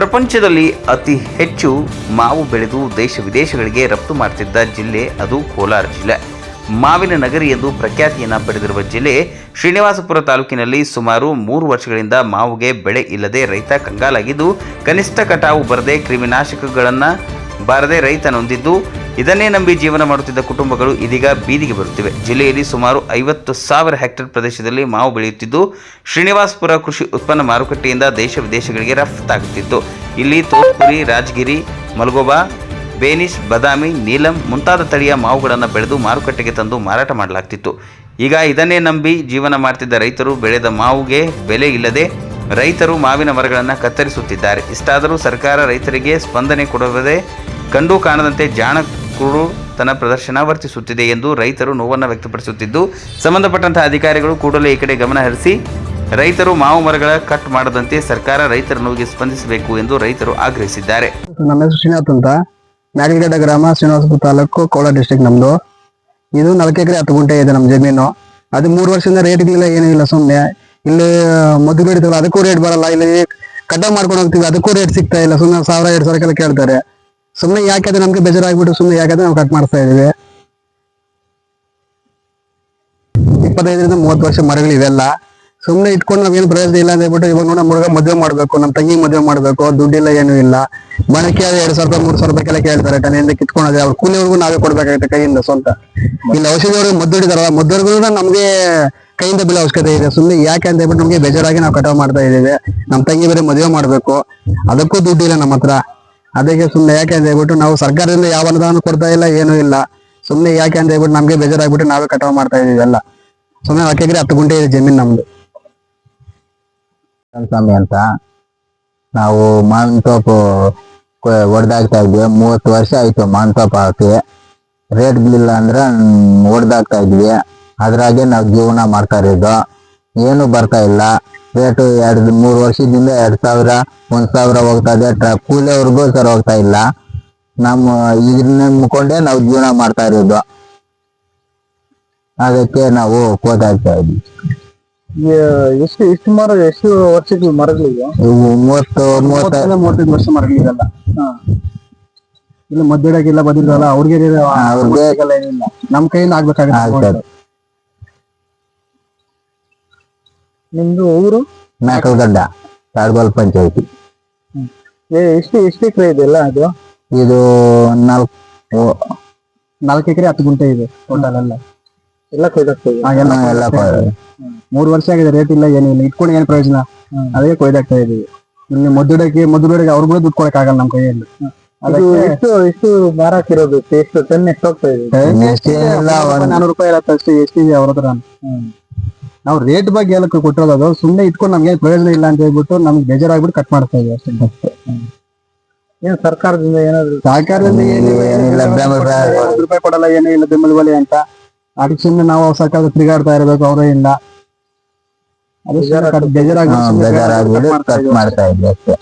ಪ್ರಪಂಚದಲ್ಲಿ ಅತಿ ಹೆಚ್ಚು ಮಾವು ಬೆಳೆದು ದೇಶ ವಿದೇಶಗಳಿಗೆ ರಫ್ತು ಮಾಡುತ್ತಿದ್ದ ಜಿಲ್ಲೆ ಅದು ಕೋಲಾರ ಜಿಲ್ಲೆ. ಮಾವಿನ ನಗರಿ ಎಂದು ಪ್ರಖ್ಯಾತಿಯನ್ನು ಪಡೆದಿರುವ ಜಿಲ್ಲೆ ಶ್ರೀನಿವಾಸಪುರ ತಾಲೂಕಿನಲ್ಲಿ ಸುಮಾರು 3 ವರ್ಷಗಳಿಂದ ಮಾವಿಗೆ ಬೆಳೆ ಇಲ್ಲದೆ ರೈತ ಕಂಗಾಲಾಗಿದ್ದು, ಕನಿಷ್ಠ ಕಟಾವು ಬರದೆ ಕ್ರಿಮಿನಾಶಕಗಳನ್ನು ಬಾರದೆ ರೈತ ನೊಂದಿದ್ದು, ಇದನ್ನೇ ನಂಬಿ ಜೀವನ ಮಾಡುತ್ತಿದ್ದ ಕುಟುಂಬಗಳು ಇದೀಗ ಬೀದಿಗೆ ಬರುತ್ತಿವೆ. ಜಿಲ್ಲೆಯಲ್ಲಿ ಸುಮಾರು 50,000 ಹೆಕ್ಟೇರ್ ಪ್ರದೇಶದಲ್ಲಿ ಮಾವು ಬೆಳೆಯುತ್ತಿದ್ದು, ಶ್ರೀನಿವಾಸಪುರ ಕೃಷಿ ಉತ್ಪನ್ನ ಮಾರುಕಟ್ಟೆಯಿಂದ ದೇಶ ವಿದೇಶಗಳಿಗೆ ರಫ್ತಾಗುತ್ತಿತ್ತು. ಇಲ್ಲಿ ತೋತ್ಪುರಿ, ರಾಜಗಿರಿ, ಮಲ್ಗೋಬಾ, ಬೇನಿಶ್, ಬಾದಾಮಿ, ನೀಲಂ ಮುಂತಾದ ತಳಿಯ ಮಾವುಗಳನ್ನು ಬೆಳೆದು ಮಾರುಕಟ್ಟೆಗೆ ತಂದು ಮಾರಾಟ ಮಾಡಲಾಗ್ತಿತ್ತು. ಈಗ ಇದನ್ನೇ ನಂಬಿ ಜೀವನ ಮಾಡುತ್ತಿದ್ದ ರೈತರು ಬೆಳೆದ ಮಾವಿಗೆ ಬೆಲೆ ಇಲ್ಲದೆ ರೈತರು ಮಾವಿನ ಮರಗಳನ್ನು ಕತ್ತರಿಸುತ್ತಿದ್ದಾರೆ. ಇಷ್ಟಾದರೂ ಸರ್ಕಾರ ರೈತರಿಗೆ ಸ್ಪಂದನೆ ಕೊಡದೆ ಕಂಡು ಕಾಣದಂತೆ ಜಾಣಕುರುಡುತನ ಪ್ರದರ್ಶನ ವರ್ತಿಸುತ್ತಿದೆ ಎಂದು ರೈತರು ನೋವನ್ನು ವ್ಯಕ್ತಪಡಿಸುತ್ತಿದ್ದು, ಸಂಬಂಧಪಟ್ಟಂತಹ ಅಧಿಕಾರಿಗಳು ಕೂಡಲೇ ಈ ಕಡೆ ಗಮನ ಹರಿಸಿ ರೈತರು ಮಾವು ಮರಗಳ ಕಟ್ ಮಾಡದಂತೆ ಸರ್ಕಾರ ರೈತರ ನೋವಿಗೆ ಸ್ಪಂದಿಸಬೇಕು ಎಂದು ರೈತರು ಆಗ್ರಹಿಸಿದ್ದಾರೆ. ನಮ್ಮ ಹೆಸರು ಶ್ರೀನಾಥ್ ಅಂತ, ಮ್ಯಾಗಲಗಡ್ಡ ಗ್ರಾಮ, ಶ್ರೀನಿವಾಸಪುರ ತಾಲೂಕು, ಕೋಲಾರ ಡಿಸ್ಟ್ರಿಕ್ಟ್ ನಮ್ದು. ಇದು 4 ಎಕರೆ 10 ಗುಂಟೆ ಇದೆ ನಮ್ಮ ಜಮೀನು. ಅದು 3 ವರ್ಷದಿಂದ ರೇಟ್ಗಳಿಲ್ಲ, ಏನೂ ಇಲ್ಲ. ಸುಮ್ಮನೆ ಇಲ್ಲಿ ಮದ್ದು ಬೆಳಿತೀವಲ್ಲ ಅದಕ್ಕೂ ರೇಟ್ ಬರಲ್ಲ. ಇಲ್ಲಿ ಕಟಾವ್ ಮಾಡ್ಕೊಂಡು ಹೋಗ್ತೀವಿ ಅದಕ್ಕೂ ರೇಟ್ ಸಿಗ್ತಾ ಇಲ್ಲ. ಸುಮ್ಮನೆ 1,000-2,000 ಕೇಳ್ತಾರೆ. ಸುಮ್ಮನೆ ಯಾಕೆ ನಮ್ಗೆ ಬೇಜಾರಾಗ್ಬಿಟ್ಟು ಸುಮ್ಮನೆ ಯಾಕೆ ನಾವು ಕಟ್ ಮಾಡ್ತಾ ಇದೀವಿ. 25ರಿಂದ 30 ವರ್ಷ ಮರಗಳು ಇವೆಲ್ಲ ಸುಮ್ಮನೆ ಇಟ್ಕೊಂಡು ನಾವೇನು ಪ್ರಯೋಜನ ಇಲ್ಲ ಅಂತ ಹೇಳ್ಬಿಟ್ಟು ಇವಾಗ ನಮ್ಮ ಹುಡುಗ ಮದುವೆ ಮಾಡ್ಬೇಕು, ನಮ್ಮ ತಂಗಿ ಮದುವೆ ಮಾಡ್ಬೇಕು, ದುಡ್ಡಿಲ್ಲ, ಏನೂ ಇಲ್ಲ. ಮನಕ್ಕೆ 2,000-3,000 ರೂಪಾಯಿ ಕೇಳ್ತಾರೆ. ಟನೆಯಿಂದ ಕಿತ್ಕೊಳ್ಳೋದು ಅವ್ರ ಕೂಲಿಯವ್ರಿಗೂ ನಾವೇ ಕೊಡ್ಬೇಕಾಗುತ್ತೆ ಕೈಯಿಂದ ಸ್ವಂತ. ಇಲ್ಲಿ ಔಷಧಿಯವ್ರಿಗೆ ಮದ್ದು ಹೊಡಿದಾರಲ್ಲ, ಮದ್ದವ್ರಿಗೂ ನಮ್ಗೆ ಕೈಯಿಂದ ಬೀಳೋ ಅವಶ್ಯಕತೆ ಇದೆ. ಸುಮ್ಮನೆ ಯಾಕೆ ಅಂತ ಹೇಳ್ಬಿಟ್ಟು ನಮ್ಗೆ ಬೇಜಾರಾಗಿ ನಾವು ಕಟಾವ್ ಮಾಡ್ತಾ ಇದೀವಿ. ನಮ್ಮ ತಂಗಿ ಬೇರೆ ಮದುವೆ ಮಾಡ್ಬೇಕು, ಅದಕ್ಕೂ ದುಡ್ಡಿಲ್ಲ ನಮ್ಮ ಹತ್ರ. ಅದಕ್ಕೆ ಸುಮ್ಮನೆ ಯಾಕೆ ಅಂತ ಹೇಳ್ಬಿಟ್ಟು ನಾವು ಸರ್ಕಾರದಿಂದ ಯಾವ ಅನುದಾನ ಕೊಡ್ತಾ ಇಲ್ಲ, ಏನೂ ಇಲ್ಲ. ಸುಮ್ಮನೆ ಯಾಕೆ ಅಂತ ಹೇಳ್ಬಿಟ್ಟು ನಮ್ಗೆ ಬೇಜಾರಾಗ್ಬಿಟ್ಟು ನಾವೇ ಕಟಾವ್ ಮಾಡ್ತಾ ಇದೀವಿ ಎಲ್ಲ. ಸುಮ್ಮನೆ 4 ಎಕರೆ 10 ಗುಂಟೆ ಇದೆ ಜಮೀನ್ ನಮ್ದು. ಸ್ವಾಮಿ ಅಂತ ನಾವು ಮಾವಿನ ತೋಪು ಹೊಡೆದಾಗ್ತಾ ಇದ್ವಿ. 30 ವರ್ಷ ಆಯ್ತು ಮಾವಿನ ತೋಪ ಹಾಕಿ. ರೇಟ್ಗಳಿಲ್ಲ ಅಂದ್ರೆ ಹೊಡೆದಾಗ್ತಾ ಇದ್ವಿ. ಅದ್ರಾಗೆ ನಾವು ಜೀವನ ಮಾಡ್ತಾ ಇರೋದು. ಏನು ಬರ್ತಾ ಇಲ್ಲ. ರೇಟು 2-3 ವರ್ಷದಿಂದ 2,000 1,000 ಹೋಗ್ತಾ ಇದೆ. ಕೂಲಿಯವ್ರಿಗೂ ಸರ್ ಹೋಗ್ತಾ ಇಲ್ಲ. ನಮ್ಮ ಇದನ್ನ ನಂಬ್ಕೊಂಡೆ ನಾವು ಜೀವನ ಮಾಡ್ತಾ ಇರೋದು. ಅದಕ್ಕೆ ನಾವು ಕೋದಾಗ್ತಾ ಇದ್ವಿ. ಎಷ್ಟು ಮರ, ಎಷ್ಟು ವರ್ಷಗಳ ಮರಗಳಿವೆ? 30-35 ವರ್ಷ ಮರಗಳಿರಲ್ಲ. ಇಲ್ಲ ಮದ್ದಿಡಕ್ಕಿಲ್ಲ, ಬದಿರಲ್ಲ, ಅವ್ರಿಗೆ ಏನಿಲ್ಲ. ನಮ್ ಕೈಯಿಂದ ಆಗ್ಬೇಕಾಗುತ್ತೆ. ನಿಮ್ದು ಊರು? ಮ್ಯಾಕಲ್ಗಡ್ಡ, ತಾಡ್ಗೋಲ್ ಪಂಚಾಯತಿ. ಎಷ್ಟು ಎಕರೆ ಇದೆ ಎಲ್ಲ? ಇದು 4 ಎಕರೆ 10 ಗುಂಟೆ ಇದೆ ಟೋಟಲ್ ಎಲ್ಲ. ಎಲ್ಲ 3 ವರ್ಷ ಆಗಿದೆ. ರೇಟ್ ಇಲ್ಲ, ಏನಿಲ್ಲ. ಇಟ್ಕೊಂಡು ಏನ್ ಪ್ರಯೋಜನ? ಅದೇ ಕೊಯ್ದಾಗ್ತಾ ಇದೀವಿ. ಇಲ್ಲಿ ಮದ್ದುಡಕ್ಕೆ ಅವ್ರಿಗೂ ದುಡ್ಡು ಕೊಡಕ್ ಆಗಲ್ಲ ನಮ್ಮ ಕೈಯಲ್ಲಿ. ಎಷ್ಟು ಮಾರ ಹಾಕಿರೋದು? ಎಷ್ಟು ಟನ್ ಎಷ್ಟು ಹೋಗ್ತಾ ಇದೆ? 400 ರೂಪಾಯಿ ಇರತ್ತೆ ಅಷ್ಟೇ. ಎಷ್ಟಿದೆ ಅವ್ರ ಹತ್ರ? ನಾವು ರೇಟ್ ಬಗ್ಗೆ ಎಲ್ಲ ಕೊಟ್ಟಿರೋದು. ಸುಮ್ಮನೆ ಇಟ್ಕೊಂಡು ನಮ್ಗೆ ಪ್ರಯೋಜನ ಇಲ್ಲ ಅಂತ ಹೇಳ್ಬಿಟ್ಟು ನಮ್ಗೆ ಬೇಜಾರಾಗ್ಬಿಟ್ಟು ಕಟ್ ಮಾಡ್ತಾ ಇದೀವಿ ಅಷ್ಟೇ. ಏನ್ ಸರ್ಕಾರದಿಂದ ಏನಾದ್ರು? ಸರ್ಕಾರದಿಂದ ಏನಿಲ್ಲ, 1 ರೂಪಾಯಿ ಕೊಡಲ್ಲ, ಏನೂ ಇಲ್ಲ ಬೆಂಬಲ ಬೆಲೆ ಅಂತ. ಅದಕ್ಕೆ ಸುಮ್ಮನೆ ನಾವು ಸರ್ಕಾರದ ತಿರುಗಾಡ್ತಾ ಇರಬೇಕು, ಅವರೇ ಇಲ್ಲ. ಬೇಜಾರಾಗ್ಬಿಟ್ಟು ಕಟ್ ಮಾಡ್ತಾ ಇದ್ವಿ ಅಷ್ಟೇ.